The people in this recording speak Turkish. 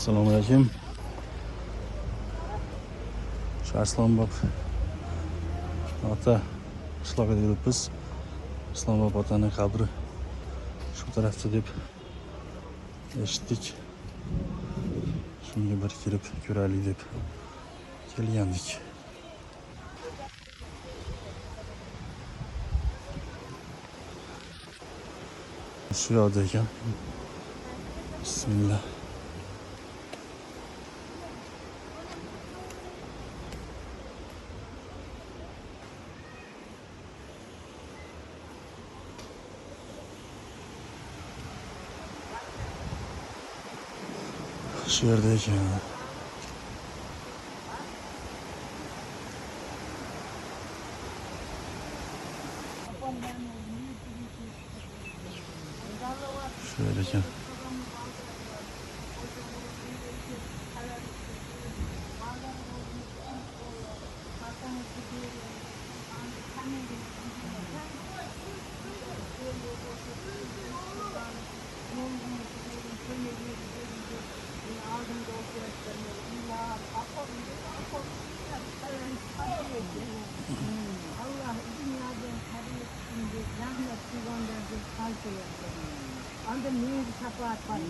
Assalomualaikum. Aslonbob ota qishlog'ida yuribmiz. Aslonbob otaning qabri shu tarafda deb eshitdik. Shunga bir kirib ko'raylik deb kelgandik. Şu yoqda ekan. Bismillah. Şu yerde ekan. Şöyle ekan. Allah dünyadan hayırlı şimdi rahmetli gönderdi kalp eylesin. Anda neydi şefaat var.